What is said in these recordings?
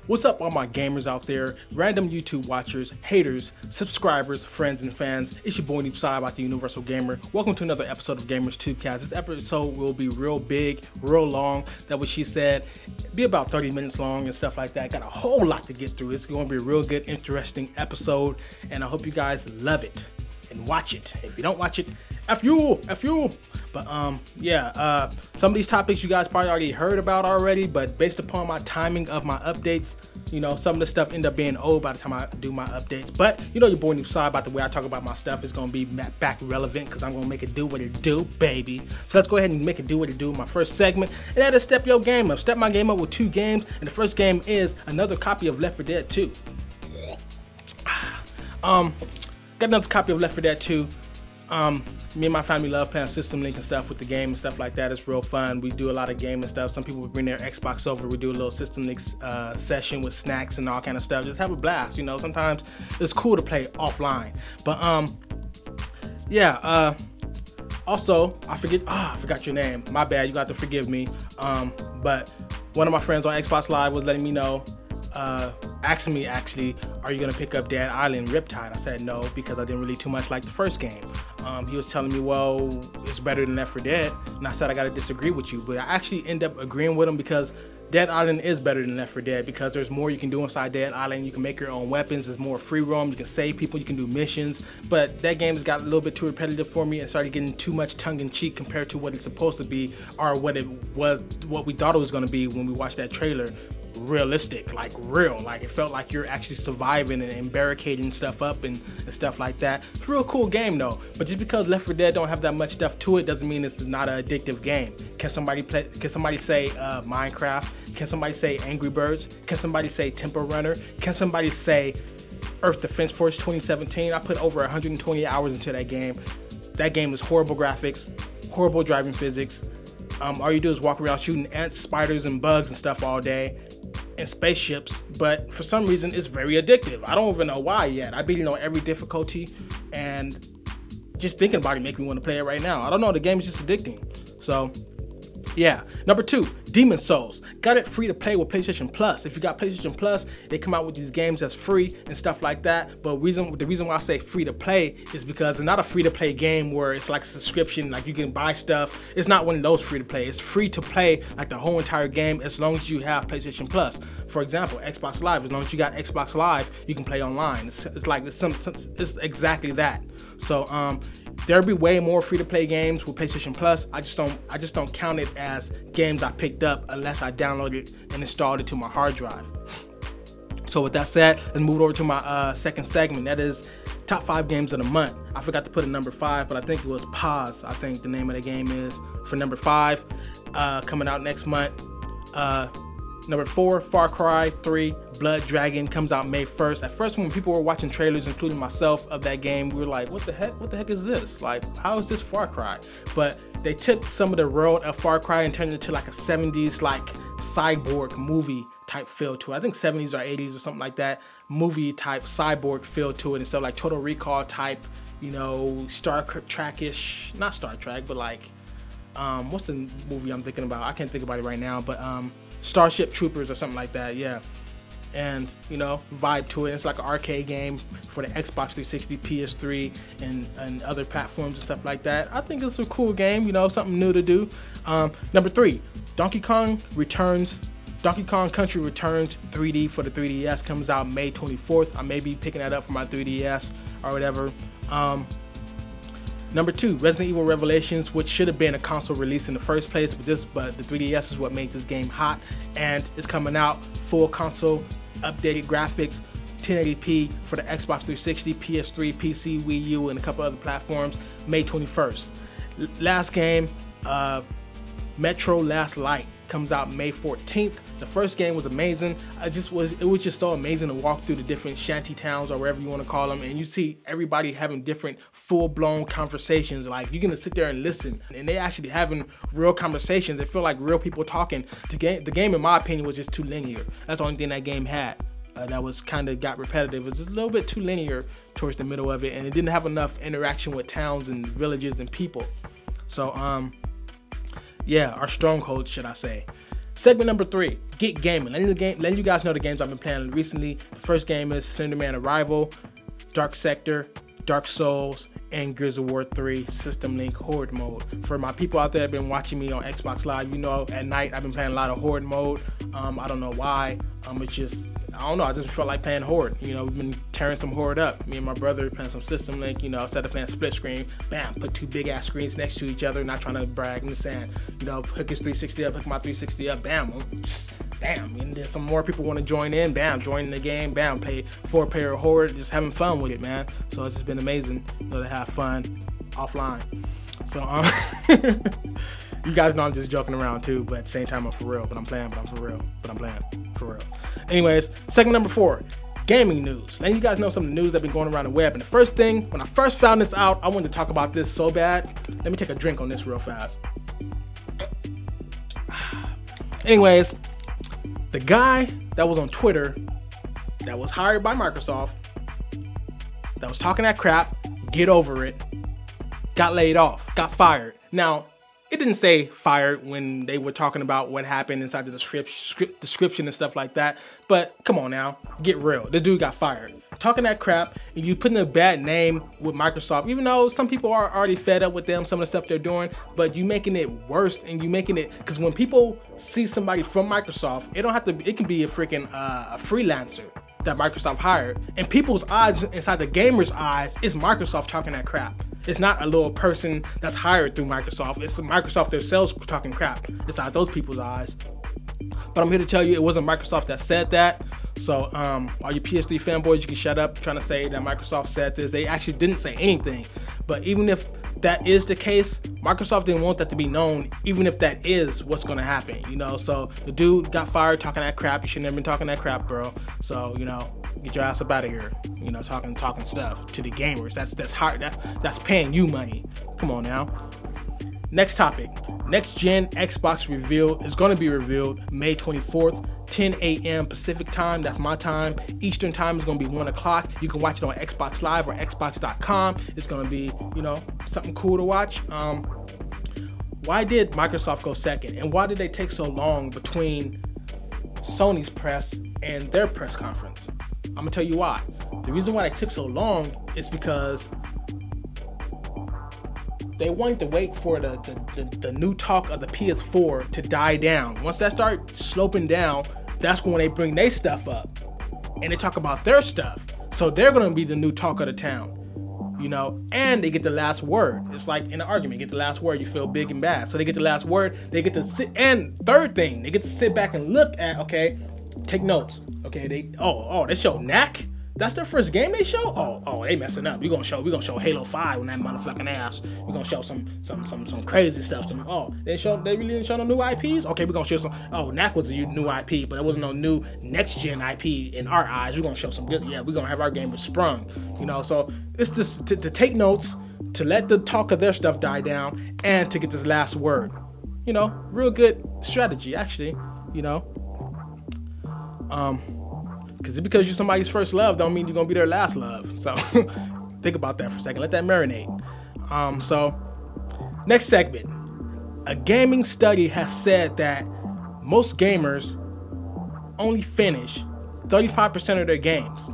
What's up, all my gamers out there, random YouTube watchers, haters, subscribers, friends, and fans? It's your boy Noob about the Universal Gamer. Welcome to another episode of Gamers TubeCast. This episode will be real big, real long. That's what she said. Be about 30 minutes long and stuff like that. Got a whole lot to get through. It's going to be a real good, interesting episode, and I hope you guys love it and watch it. If you don't watch it, F you. But some of these topics you guys probably already heard about already, but based upon my timing of my updates, you know, some of the stuff end up being old by the time I do my updates. But you know, your boy Noob about the way I talk about my stuff is gonna be back relevant, because I'm gonna make it do what it do, baby. So let's go ahead and make it do what it do. My first segment, and that is step your game up. Step my game up with 2 games, and the first game is another copy of Left 4 Dead 2. Got another copy of Left 4 Dead 2. Me and my family love playing System Link and stuff with the game and stuff like that. It's real fun. We do a lot of game and stuff. Some people will bring their Xbox over. We do a little System Link session with snacks and all kind of stuff. Just have a blast, you know. Sometimes it's cool to play offline. But also, I forgot your name. My bad. You got to forgive me. But one of my friends on Xbox Live was letting me know, asking me actually, are you gonna pick up Dead Island Riptide? I said no, because I didn't really too much like the first game. He was telling me, well, it's better than Left 4 Dead, and I said I gotta disagree with you, but I actually end up agreeing with him, because Dead Island is better than Left 4 Dead, because there's more you can do inside Dead Island. You can make your own weapons, there's more free roam, you can save people, you can do missions. But that game's got a little bit too repetitive for me and started getting too much tongue-in-cheek compared to what it's supposed to be, or what it was, what we thought it was going to be when we watched that trailer. Realistic, like real, like it felt like you're actually surviving and barricading stuff up and stuff like that. It's a real cool game though, but just because Left 4 Dead don't have that much stuff to it doesn't mean it's not an addictive game. Can somebody say Minecraft? Can somebody say Angry Birds? Can somebody say Temple Runner? Can somebody say Earth Defense Force 2017? I put over 120 hours into that game. That game is horrible graphics, horrible driving physics. All you do is walk around shooting ants, spiders, and bugs and stuff all day, and spaceships, but for some reason it's very addictive. I don't even know why yet. I beat it on every difficulty, and just thinking about it makes me want to play it right now. I don't know, the game is just addicting. So yeah. Number 2, Demon Souls. Got it free to play with PlayStation Plus. If you got PlayStation Plus, they come out with these games that's free and stuff like that. But the reason why I say free to play is because it's not a free to play game where it's like a subscription, like you can buy stuff. It's not one of those free to play. It's free to play like the whole entire game as long as you have PlayStation Plus. For example, Xbox Live. As long as you got Xbox Live, you can play online. It's exactly that. So there'll be way more free to play games with PlayStation Plus. I just don't count it as games I picked up unless I downloaded and installed it to my hard drive. So with that said, let's move over to my second segment. That is top 5 games of the month. I forgot to put a number 5, but I think it was Pause. I think the name of the game is for number 5, coming out next month. Number 4, Far Cry 3 Blood Dragon comes out May 1st. At first, when people were watching trailers, including myself, of that game, we were like, what the heck is this? Like, how is this Far Cry? But they took some of the world of Far Cry and turned it into like a 70s like cyborg movie type feel to it. I think 70s or 80s or something like that, movie type cyborg feel to it, instead of like Total Recall type, you know, Star Trek-ish, not Star Trek, but like, what's the movie I'm thinking about? I can't think about it right now, but Starship Troopers or something like that, yeah. And you know, vibe to it. It's like an arcade game for the Xbox 360, PS3, and other platforms and stuff like that. I think it's a cool game, you know, something new to do. Number 3, Donkey Kong Country Returns 3D for the 3DS comes out May 24th. I may be picking that up for my 3DS or whatever. Number 2, Resident Evil Revelations, which should have been a console release in the first place, but the 3DS is what made this game hot, and it's coming out full console, updated graphics, 1080p for the Xbox 360, PS3, PC, Wii U, and a couple other platforms, May 21st. Last game, Metro Last Light, comes out May 14th. The first game was amazing. It was just so amazing to walk through the different shanty towns, or whatever you want to call them, and you see everybody having different full-blown conversations. Like, you're gonna sit there and listen, and they actually having real conversations. They feel like real people talking. The game, in my opinion, was just too linear. That's the only thing that game had. That was kind of got repetitive. It was just a little bit too linear towards the middle of it, and it didn't have enough interaction with towns and villages and people. So yeah, our stronghold, should I say. Segment number 3, get gaming. Letting you guys know the games I've been playing recently. The first game is Slenderman Arrival, Dark Sector, Dark Souls, and Gears of War 3 System Link Horde Mode. For my people out there that have been watching me on Xbox Live, you know at night I've been playing a lot of Horde Mode. I don't know why. It's just, I don't know, I just felt like playing Horde. You know, we've been tearing some Horde up. Me and my brother playing some System Link, you know, instead of playing split screen, bam, put 2 big ass screens next to each other, not trying to brag, I'm just saying, you know, hook his 360 up, hook my 360 up, bam, bam, and then some more people want to join in, bam, join the game, bam, play 4-player Horde, just having fun with it, man. So it's just been amazing, you know, to have fun offline. So you guys know I'm just joking around too, but at the same time I'm for real, but I'm playing, but I'm for real, but I'm playing for real. Anyways, segment number 4, gaming news. Letting you guys know some of the news that's been going around the web. And the first thing, when I first found this out, I wanted to talk about this so bad. Let me take a drink on this real fast. Anyways, the guy that was on Twitter that was hired by Microsoft, that was talking that crap, get over it, got laid off, got fired. Now, it didn't say fired when they were talking about what happened inside the description and stuff like that. But come on now, get real. The dude got fired. Talking that crap, and you putting a bad name with Microsoft, even though some people are already fed up with them, some of the stuff they're doing, but you making it worse, and you making it, because when people see somebody from Microsoft, it don't have to, it can be a freaking a freelancer that Microsoft hired, and people's eyes, inside the gamers' eyes, is Microsoft talking that crap. It's not a little person that's hired through Microsoft. It's Microsoft themselves talking crap inside those people's eyes. But I'm here to tell you it wasn't Microsoft that said that. So all you PS3 fanboys, you can shut up trying to say that Microsoft said this. They actually didn't say anything. But even if that is the case, Microsoft didn't want that to be known, even if that is what's going to happen, you know. So the dude got fired talking that crap. You shouldn't have been talking that crap, bro. So, you know, get your ass up out of here, you know, talking stuff to the gamers. That's hard. That's paying you money. Come on now. Next topic. Next gen Xbox reveal is going to be revealed May 24th, 10 a.m. Pacific time. That's my time. Eastern time is going to be 1 o'clock. You can watch it on Xbox Live or Xbox.com. It's going to be, you know, something cool to watch. Why did Microsoft go second? And why did they take so long between Sony's press and their press conference? I'm going to tell you why. The reason why they took so long is because they wanted to wait for the new talk of the PS4 to die down. Once that starts sloping down, that's when they bring their stuff up and they talk about their stuff. So they're going to be the new talk of the town, you know, and they get the last word. It's like in an argument, you get the last word, you feel big and bad. So they get the last word, they get to sit, and third thing, they get to sit back and look at, okay, take notes. Okay, they show Knack. That's their first game they show? Oh, they messing up. We gonna show Halo 5 on that motherfucking ass. We gonna show some crazy stuff. They really didn't show no new IPs? Okay, we gonna show some. Oh, Knack was a new IP, but it wasn't no new next gen IP in our eyes. We gonna show some good. Yeah, we gonna have our gamers sprung. You know, so it's just to take notes, to let the talk of their stuff die down, and to get this last word. You know, real good strategy actually. You know, because you're somebody's first love don't mean you're gonna be their last love. So think about that for a second. Let that marinate. So next segment. A gaming study has said that most gamers only finish 35% of their games.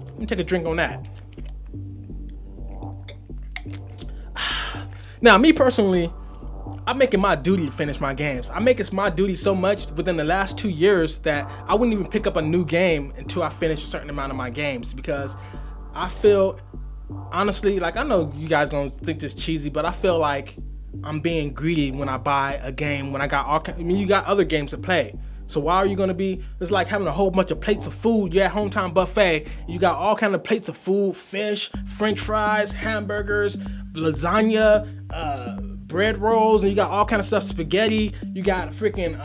Let me take a drink on that. Now, me personally, I'm making my duty to finish my games. I make it my duty so much within the last 2 years that I wouldn't even pick up a new game until I finish a certain amount of my games, because I feel, honestly, like, I know you guys gonna think this cheesy, but I feel like I'm being greedy when I buy a game when I got you got other games to play. So why are you gonna be, it's like having a whole bunch of plates of food. You're at Hometown Buffet, you got all kind of plates of food, fish, french fries, hamburgers, lasagna, bread rolls, and you got all kind of stuff, spaghetti, you got freaking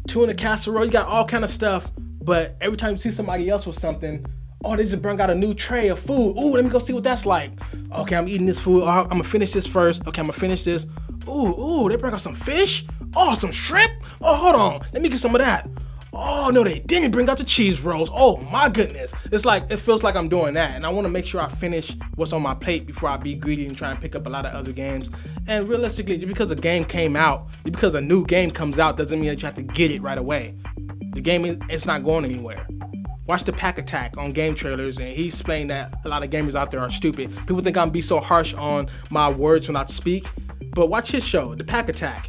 tuna casserole, you got all kind of stuff, but every time you see somebody else with something, oh, they just bring out a new tray of food. Ooh, let me go see what that's like. Okay, I'm eating this food. I'm gonna finish this first. Okay, I'm gonna finish this. Ooh, they bring out some fish. Oh, some shrimp. Oh, hold on. Let me get some of that. Oh, Oh no, they didn't bring out the cheese rolls. Oh my goodness. It's like, it feels like I'm doing that, and I want to make sure I finish what's on my plate before I be greedy and try and pick up a lot of other games. And realistically, just because a game came out, just because a new game comes out, doesn't mean that you have to get it right away. The game, it's not going anywhere. Watch the Pack Attack on game trailers, and he explained that a lot of gamers out there are stupid. People think I'm be so harsh on my words when I speak, but watch his show, the Pack Attack.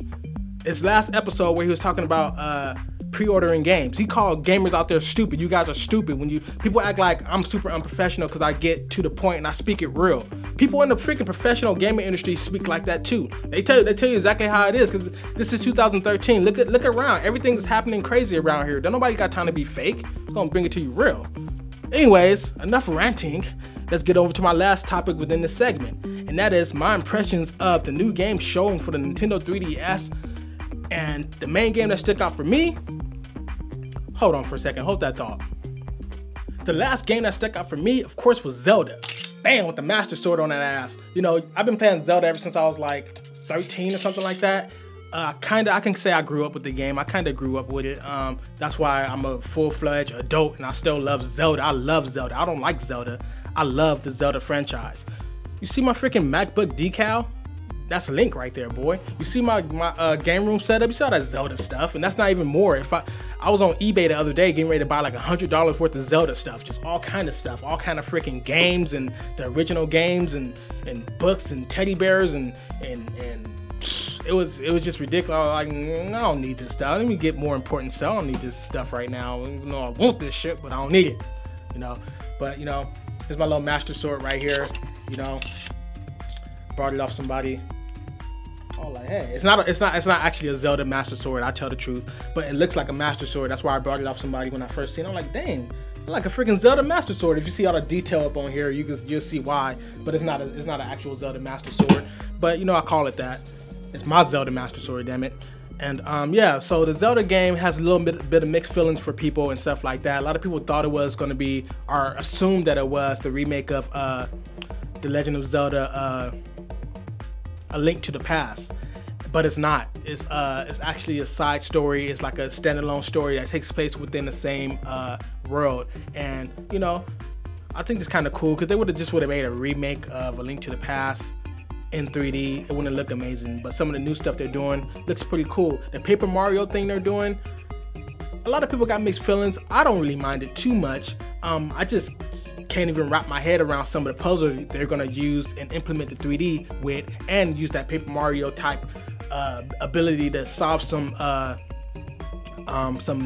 His last episode where he was talking about pre-ordering games. He called gamers out there stupid. You guys are stupid. When people act like I'm super unprofessional because I get to the point and I speak it real. People in the freaking professional gaming industry speak like that too. They tell you exactly how it is, because this is 2013. Look around. Everything's happening crazy around here. Don't nobody got time to be fake. I'm gonna bring it to you real. Anyways, enough ranting. Let's get over to my last topic within this segment, and that is my impressions of the new game showing for the Nintendo 3DS. And the main game that stuck out for me, hold on for a second, hold that thought. The last game that stuck out for me, of course, was Zelda. Bam, with the Master Sword on that ass. You know, I've been playing Zelda ever since I was like 13 or something like that. I can say I grew up with the game. I kind of grew up with it. That's why I'm a full-fledged adult and I still love Zelda. I love Zelda. I don't like Zelda. I love the Zelda franchise. You see my freaking MacBook decal? That's Link right there, boy. You see my game room setup? You saw that Zelda stuff, and that's not even more. If I was on eBay the other day getting ready to buy like $100 worth of Zelda stuff, just all kind of stuff, all kind of freaking games and the original games and books and teddy bears and it was just ridiculous. I was like, I don't need this stuff. Let me get more important stuff. I don't need this stuff right now. Even though I want this shit, but I don't need it. You know. But you know, here's my little Master Sword right here. You know, brought it off somebody. Oh, like, hey, it's not actually a Zelda Master Sword, I tell the truth, but it looks like a Master Sword. That's why I brought it off somebody when I first seen it. I'm like, dang, like a freaking Zelda Master Sword. If you see all the detail up on here, you'll see why. But it's not an actual Zelda Master Sword. But you know, I call it that. It's my Zelda Master Sword, damn it. And yeah, so the Zelda game has a little bit of mixed feelings for people and stuff like that. A lot of people thought it was going to be, or assumed that it was, the remake of The Legend of Zelda, A Link to the Past. But it's not. It's actually a side story. It's like a standalone story that takes place within the same world. And you know, I think it's kind of cool because they would have made a remake of A Link to the Past in 3D. It wouldn't look amazing. But some of the new stuff they're doing looks pretty cool. The Paper Mario thing they're doing, a lot of people got mixed feelings. I don't really mind it too much. I just can't even wrap my head around some of the puzzles they're gonna use and implement the 3D with, and use that Paper Mario type ability to solve some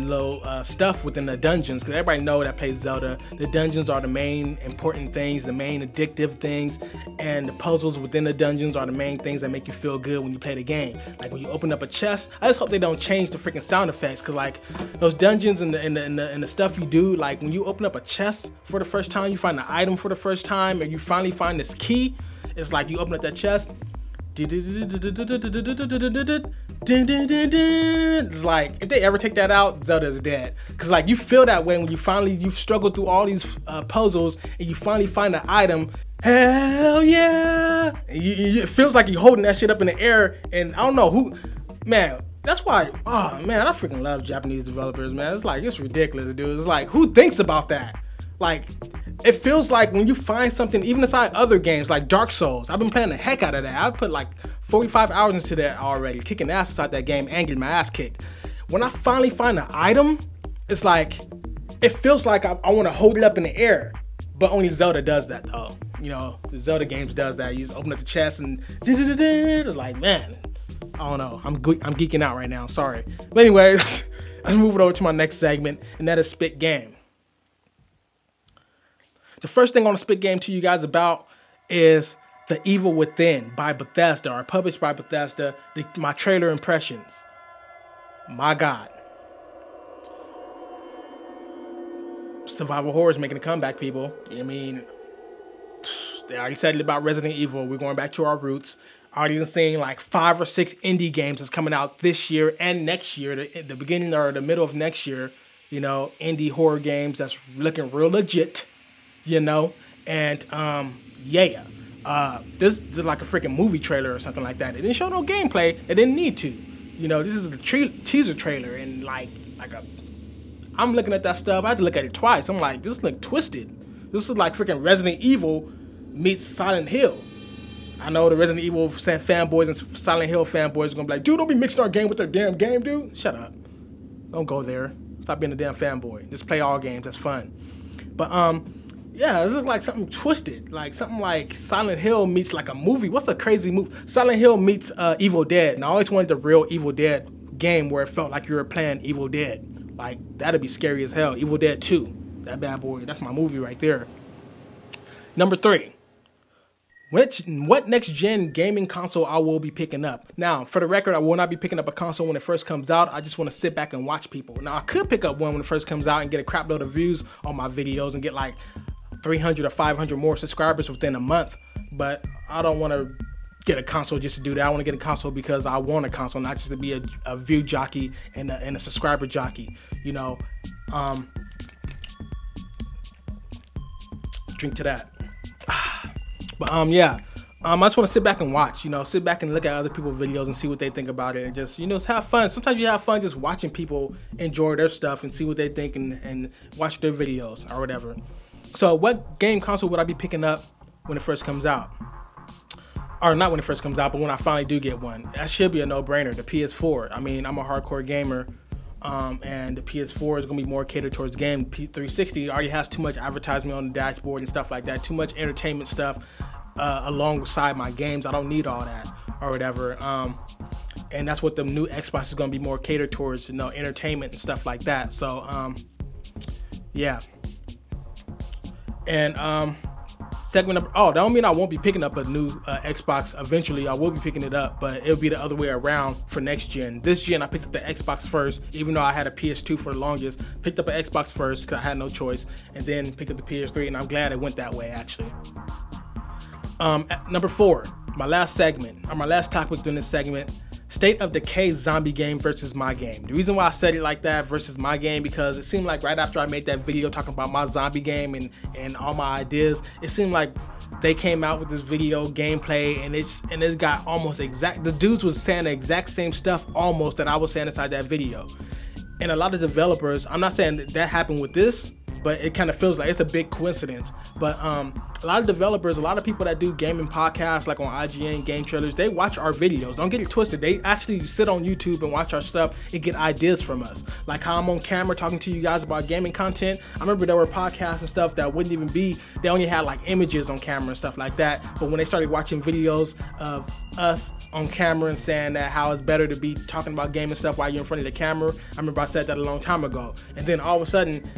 little stuff within the dungeons, because everybody know that plays Zelda, the dungeons are the main important things, the main addictive things, and the puzzles within the dungeons are the main things that make you feel good when you play the game. Like when you open up a chest, I just hope they don't change the freaking sound effects, because like those dungeons and the stuff you do, like when you open up a chest for the first time, you find the item for the first time, and you finally find this key, it's like you open up that chest, it's like, if they ever take that out, Zelda's dead. Cause like you feel that way when you've struggled through all these puzzles and you finally find an item. Hell yeah! And it feels like you're holding that shit up in the air, and I don't know who, man. That's why, oh man, I freaking love Japanese developers, man. It's like, it's ridiculous, dude. It's like, who thinks about that? Like, it feels like when you find something, even inside other games like Dark Souls, I've been playing the heck out of that. I put like 45 hours into that already, kicking ass inside that game and getting my ass kicked. When I finally find an item, it's like, it feels like I want to hold it up in the air, but only Zelda does that though. You know, the Zelda games does that. You just open up the chest and it's like, man, I don't know. I'm geeking out right now, sorry. But anyways, let's move it over to my next segment, and that is Spit Game. The first thing I want to spit game to you guys about is The Evil Within by Bethesda, or published by Bethesda, my trailer impressions. My God. Survival horror is making a comeback, people. I mean, they already said it about Resident Evil. We're going back to our roots. Already seeing like 5 or 6 indie games that's coming out this year and next year, the beginning or the middle of next year. You know, indie horror games that's looking real legit. You know, and yeah, this is like a freaking movie trailer or something like that. It didn't show no gameplay. It didn't need to. You know, this is the teaser trailer and like I'm looking at that stuff. I had to look at it twice. I'm like, this look twisted. This is like freaking Resident Evil meets Silent Hill. I know the Resident Evil fanboys and Silent Hill fanboys are gonna be like, dude, don't be mixing our game with their damn game, dude. Shut up. Don't go there. Stop being a damn fanboy. Just play all games. That's fun. But yeah, this is like something twisted. Like something like Silent Hill meets like a movie. What's a crazy movie? Silent Hill meets Evil Dead. And I always wanted the real Evil Dead game where it felt like you were playing Evil Dead. Like, that'd be scary as hell. Evil Dead 2. That bad boy. That's my movie right there. Number 3. What next-gen gaming console I will be picking up? Now, for the record, I will not be picking up a console when it first comes out. I just want to sit back and watch people. Now, I could pick up one when it first comes out and get a crap load of views on my videos and get like 300 or 500 more subscribers within a month. But I don't want to get a console just to do that. I want to get a console because I want a console, not just to be a view jockey and a subscriber jockey. You know, drink to that. But yeah, I just want to sit back and watch. You know, sit back and look at other people's videos and see what they think about it, and just, you know, have fun. Sometimes you have fun just watching people enjoy their stuff and see what they think and watch their videos or whatever. So, what game console would I be picking up when it first comes out? Or not when it first comes out, but when I finally do get one. That should be a no-brainer, the PS4. I mean, I'm a hardcore gamer, and the PS4 is going to be more catered towards game. P360 already has too much advertisement on the dashboard and stuff like that, too much entertainment stuff alongside my games. I don't need all that or whatever. And that's what the new Xbox is going to be more catered towards, you know, entertainment and stuff like that. So, yeah. And segment number, that don't mean I won't be picking up a new Xbox eventually. I will be picking it up, but it'll be the other way around for next gen. This gen, I picked up the Xbox first, even though I had a PS2 for the longest. Picked up an Xbox first because I had no choice, and then picked up the PS3, and I'm glad it went that way, actually. Number 4, my last segment, or my last topic during this segment, State of Decay zombie game versus my game. The reason why I said it like that, versus my game, because it seemed like right after I made that video talking about my zombie game and all my ideas, it seemed like they came out with this video gameplay and it's got almost exact, the dudes was saying the exact same stuff almost that I was saying inside that video. And a lot of developers, I'm not saying that happened with this, but it kind of feels like it's a big coincidence. But a lot of developers, a lot of people that do gaming podcasts like on IGN, Game Trailers, they watch our videos. Don't get it twisted. They actually sit on YouTube and watch our stuff and get ideas from us. Like how I'm on camera talking to you guys about gaming content. I remember there were podcasts and stuff that wouldn't even be, they only had like images on camera and stuff like that. But when they started watching videos of us on camera and saying that how it's better to be talking about gaming stuff while you're in front of the camera, I remember I said that a long time ago. And then all of a sudden,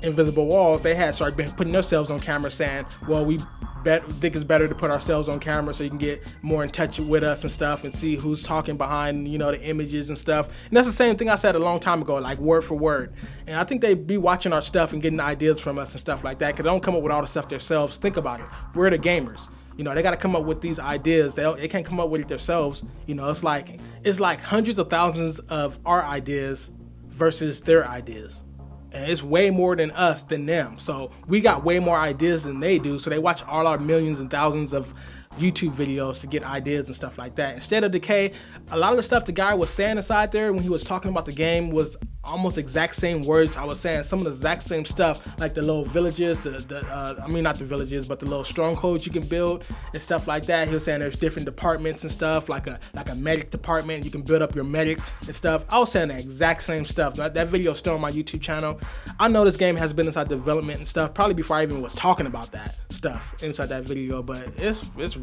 Invisible Walls, they had started putting themselves on camera saying, well, we think it's better to put ourselves on camera so you can get more in touch with us and stuff and see who's talking behind, you know, the images and stuff. And that's the same thing I said a long time ago, like word for word. And I think they be watching our stuff and getting ideas from us and stuff like that, because they don't come up with all the stuff themselves. Think about it. We're the gamers. You know, they got to come up with these ideas. They can't come up with it themselves. You know, it's like hundreds of thousands of our ideas versus their ideas. And it's way more than us than them. So we got way more ideas than they do. So they watch all our millions and thousands of YouTube videos to get ideas and stuff like that. Instead of Decay, a lot of the stuff the guy was saying inside there when he was talking about the game was almost exact same words I was saying. Some of the exact same stuff, like the little villages, I mean not the villages, but the little strongholds you can build and stuff like that. He was saying there's different departments and stuff, like a medic department. You can build up your medic and stuff. I was saying the exact same stuff. That video is still on my YouTube channel. I know this game has been inside development and stuff, probably before I even was talking about that stuff inside that video, but it's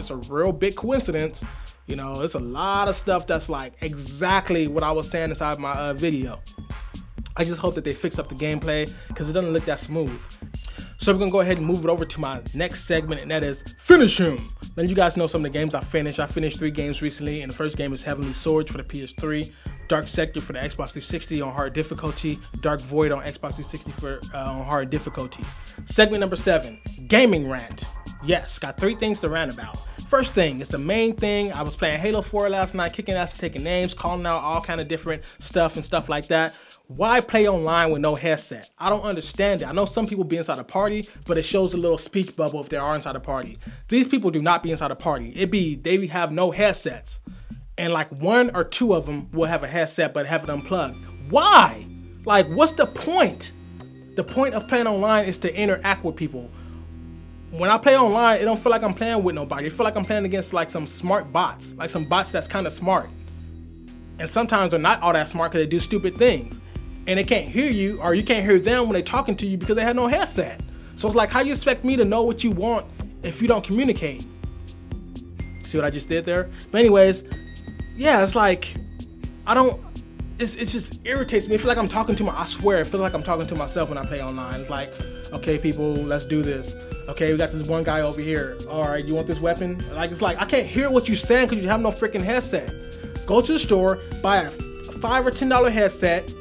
a real big coincidence. You know, it's a lot of stuff that's like exactly what I was saying inside my video. I just hope that they fix up the gameplay because it doesn't look that smooth. So we're gonna go ahead and move it over to my next segment, and that is Finish Him. Letting you guys know some of the games I finished. I finished 3 games recently, and the first game is Heavenly Swords for the PS3, Dark Sector for the Xbox 360 on hard difficulty, Dark Void on Xbox 360 for on hard difficulty. Segment number 7, Gaming Rant. Yes, got 3 things to rant about. First thing, it's the main thing. I was playing Halo 4 last night, kicking ass and taking names, calling out all kind of different stuff and stuff like that. Why play online with no headset? I don't understand it. I know some people be inside a party, but it shows a little speech bubble if they are inside a party. These people do not be inside a party. They have no headsets. And like 1 or 2 of them will have a headset but have it unplugged. Why? Like, what's the point? The point of playing online is to interact with people. When I play online, it don't feel like I'm playing with nobody. It feel like I'm playing against like some smart bots, like some bots that's kind of smart. And sometimes they're not all that smart because they do stupid things. And they can't hear you, or you can't hear them when they're talking to you because they have no headset. So it's like, how you expect me to know what you want if you don't communicate? See what I just did there? But anyways, yeah, it's like, it just irritates me. I feel like I'm talking to I swear, I feel like I'm talking to myself when I play online. It's like, okay, people, let's do this. Okay, we got this one guy over here. All right, you want this weapon? Like, it's like, I can't hear what you're saying because you have no freaking headset. Go to the store, buy a $5 or $10 headset,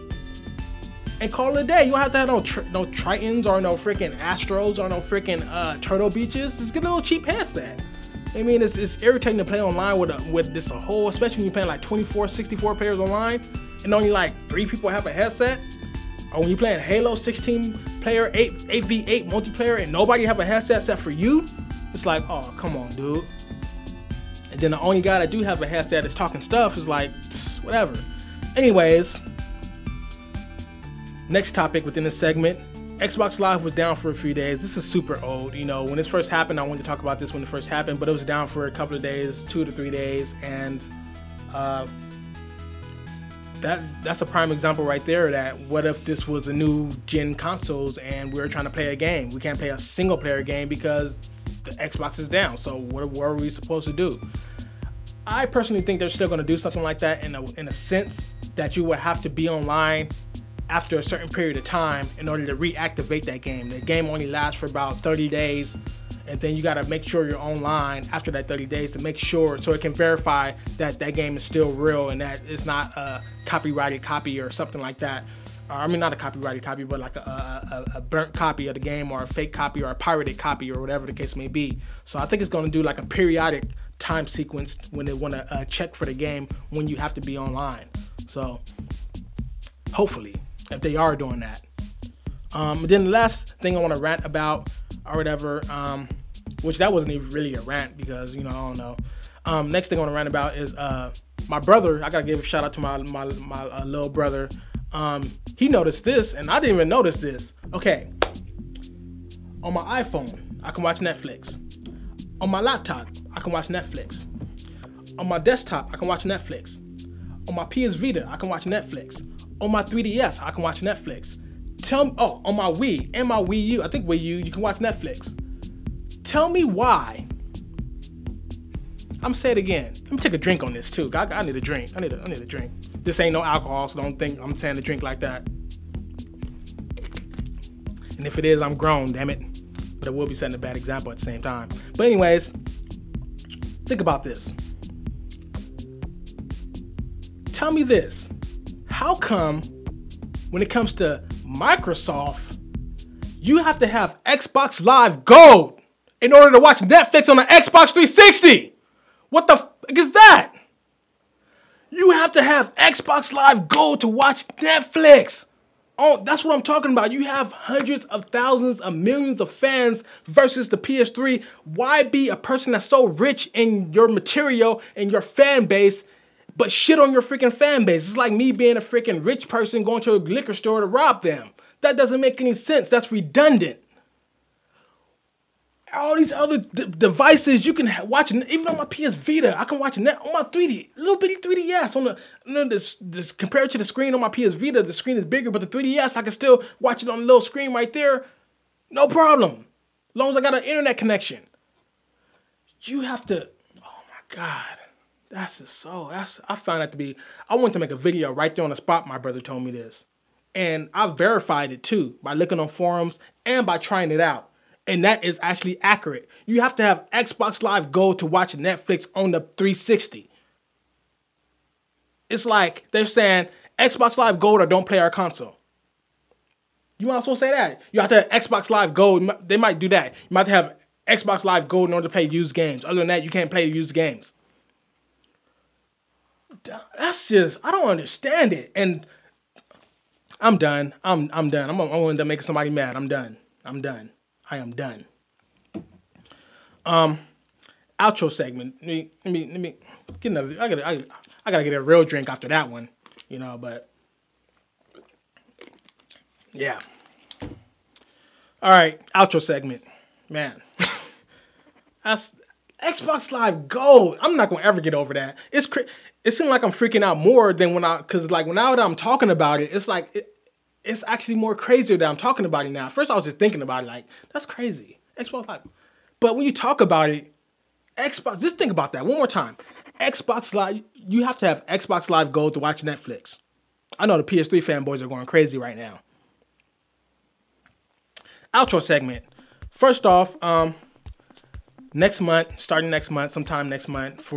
and call it a day. You don't have to have no Tritons or no freaking Astros or no freaking Turtle Beaches. Just get a little cheap headset. I mean, it's irritating to play online with this a whole, especially when you're playing like 24, 64 players online, and only like 3 people have a headset. Or when you're playing Halo 16 player 8v8 multiplayer and nobody have a headset except for you, it's like, oh, come on, dude. And then the only guy that do have a headset that's talking stuff is like, whatever. Anyways, next topic within this segment. Xbox Live was down for a few days. This is super old. You know, when this first happened, I wanted to talk about this when it first happened, but it was down for a couple of days, 2 to 3 days, and that's a prime example right there that what if this was a new gen consoles and we were trying to play a game? We can't play a single player game because the Xbox is down. So what are we supposed to do? I personally think they're still going to do something like that in a sense that you would have to be online after a certain period of time in order to reactivate that game. The game only lasts for about 30 days. And then you got to make sure you're online after that 30 days to make sure, so it can verify that that game is still real and that it's not a copyrighted copy or something like that. I mean, not a copyrighted copy, but like a burnt copy of the game, or a fake copy, or a pirated copy, or whatever the case may be. So I think it's going to do like a periodic time sequence when they want to check for the game when you have to be online. So hopefully, if they are doing that. Then the last thing I want to rant about or whatever, which that wasn't even really a rant because, you know, I don't know. Next thing I want to rant about is my brother. I gotta give a shout out to my little brother. He noticed this, and I didn't even notice this. Okay, on my iPhone, I can watch Netflix. On my laptop, I can watch Netflix. On my desktop, I can watch Netflix. On my PS Vita, I can watch Netflix. On my 3DS, I can watch Netflix. On my Wii and my Wii U, I think Wii U, you can watch Netflix. Tell me why. I'm saying it again. Let me take a drink on this too. I need a drink. I need a drink. This ain't no alcohol, so don't think I'm saying to drink like that. And if it is, I'm grown, damn it. But I will be setting a bad example at the same time. But anyways, think about this. Tell me this. How come when it comes to Microsoft, you have to have Xbox Live Gold in order to watch Netflix on the Xbox 360? What the fuck is that? You have to have Xbox Live Gold to watch Netflix. Oh, that's what I'm talking about. You have hundreds of thousands of millions of fans versus the PS3. Why be a person that's so rich in your material and your fan base, but shit on your freaking fan base? It's like me being a freaking rich person going to a liquor store to rob them. That doesn't make any sense. That's redundant. All these other devices you can watch, even on my PS Vita, I can watch on my 3D, little bitty 3DS. On this compared to the screen on my PS Vita, the screen is bigger, but the 3DS, I can still watch it on the little screen right there, no problem, as long as I got an internet connection. You have to, oh my God, I found that to be, I wanted to make a video right there on the spot. My brother told me this, and I verified it too by looking on forums and by trying it out. And that is actually accurate. You have to have Xbox Live Gold to watch Netflix on the 360. It's like they're saying Xbox Live Gold or don't play our console. You might as well say that. You have to have Xbox Live Gold. They might do that. You might have Xbox Live Gold in order to play used games. Other than that, you can't play used games. That's just, I don't understand it. And I'm done. I'm done. I'm going to make somebody mad. I'm done. I am done. Outro segment. Let me get another. I gotta get a real drink after that one, you know. But Yeah. All right, outro segment. Man, that's Xbox Live Gold. I'm not gonna ever get over that. It seems like I'm freaking out more than cause like now that I'm talking about it, it's like it's actually more crazier that I'm talking about it now. First, I was just thinking about it, like that's crazy, Xbox Live. But when you talk about it, Xbox. Just think about that one more time. Xbox Live. You have to have Xbox Live Gold to watch Netflix. I know the PS3 fanboys are going crazy right now. Outro segment. First off, starting next month, sometime next month,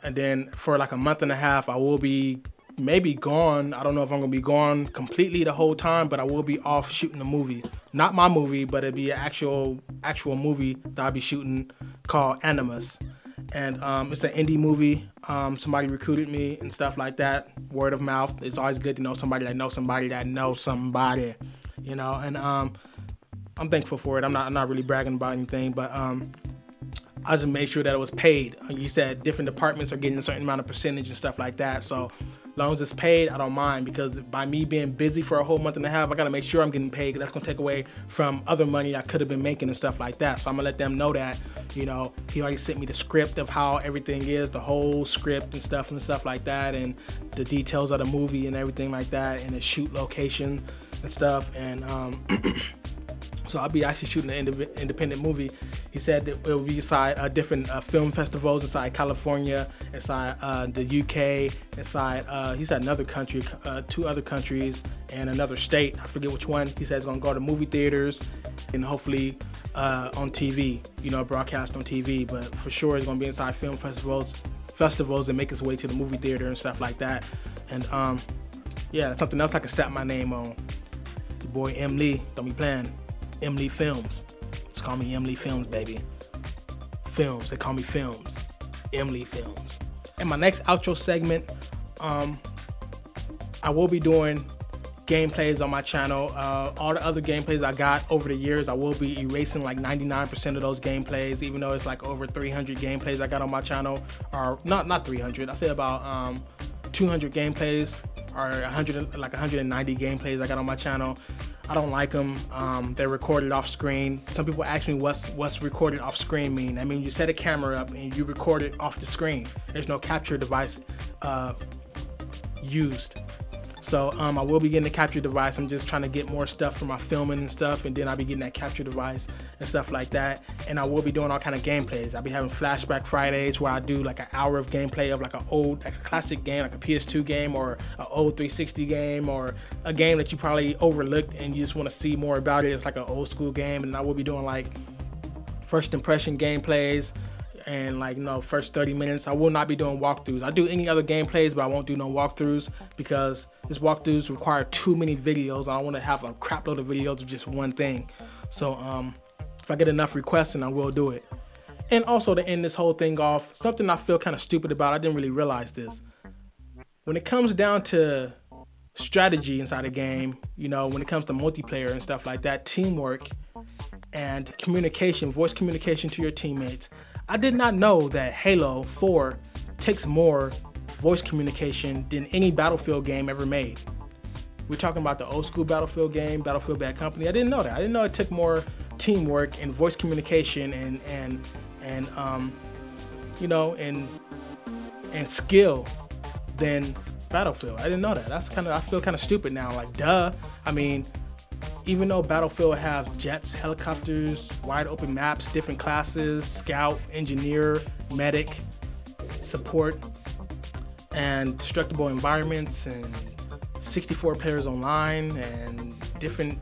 and then for like a month and a half, I will be maybe gone. I don't know if I'm gonna be gone completely the whole time, but I will be off shooting a movie. Not my movie, but it'll be an actual movie that I'll be shooting called Animus. And it's an indie movie. Somebody recruited me and stuff like that. Word of mouth. It's always good to know somebody that knows somebody that knows somebody, you know. And I'm thankful for it. I'm not really bragging about anything, but I just made sure that it was paid. You said different departments are getting a certain amount of percentage and stuff like that. So as long as it's paid, I don't mind, because by me being busy for a whole month and a half, I gotta make sure I'm getting paid, because that's gonna take away from other money I could have been making and stuff like that. So I'm gonna let them know that, you know, he already sent me the script of how everything is, the whole script and stuff like that, and the details of the movie and everything like that, and the shoot location and stuff. And so I'll be actually shooting an independent movie. He said that it will be inside different film festivals inside California, inside the UK, inside, he said another country, 2 other countries, and another state. I forget which one. He said it's gonna go to movie theaters and hopefully on TV, you know, broadcast on TV, but for sure it's gonna be inside film festivals and make its way to the movie theater and stuff like that. And yeah, that's something else I can stamp my name on. Your boy M. Lee, don't be playing. M. Lee Films. Just call me M. Lee Films, baby. Films, they call me Films. M. Lee Films. In my next outro segment, I will be doing gameplays on my channel. All the other gameplays I got over the years, I will be erasing like 99% of those gameplays, even though it's like over 300 gameplays I got on my channel. Or not 300, I say about 200 gameplays, or 190 gameplays I got on my channel. I don't like them. They're recorded off screen. Some people ask me what's recorded off screen mean. I mean, you set a camera up and you record it off the screen. There's no capture device used. So I will be getting a capture device. I'm just trying to get more stuff for my filming and stuff, and then I'll be getting that capture device and stuff like that. And I will be doing all kind of gameplays. I'll be having flashback Fridays where I do like an hour of gameplay of like a classic game, like a PS2 game, or an old 360 game, or a game that you probably overlooked and you just want to see more about it. It's like an old school game. And I will be doing like first impression gameplays, and like, you know, first 30 minutes. I will not be doing walkthroughs. I do any other gameplays, but I won't do no walkthroughs, because these walkthroughs require too many videos. I don't want to have a crap load of videos of just one thing. So if I get enough requests, then I will do it. And also, to end this whole thing off, something I feel kind of stupid about, I didn't really realize this. When it comes down to strategy inside a game, you know, when it comes to multiplayer and stuff like that, teamwork and communication, voice communication to your teammates, I did not know that Halo 4 takes more voice communication than any Battlefield game ever made. We're talking about the old school Battlefield game, Battlefield Bad Company. I didn't know that. I didn't know it took more teamwork and voice communication and you know, and skill than Battlefield. I didn't know that. I feel kind of stupid now. Like, duh. I mean, even though Battlefield has jets, helicopters, wide open maps, different classes, scout, engineer, medic, support, and destructible environments, and 64 players online, and different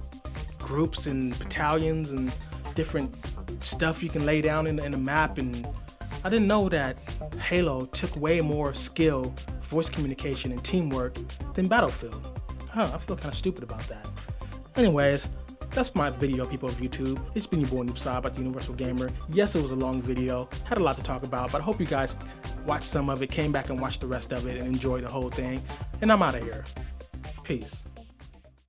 groups and battalions, and different stuff you can lay down in the map. And I didn't know that Halo took way more skill, voice communication, and teamwork than Battlefield. I feel kind of stupid about that. Anyways, that's my video, people of YouTube. It's been your boy Noob Saab at the Universal Gamer. Yes, it was a long video, had a lot to talk about, but I hope you guys watched some of it, came back and watched the rest of it, and enjoyed the whole thing. And I'm out of here. Peace.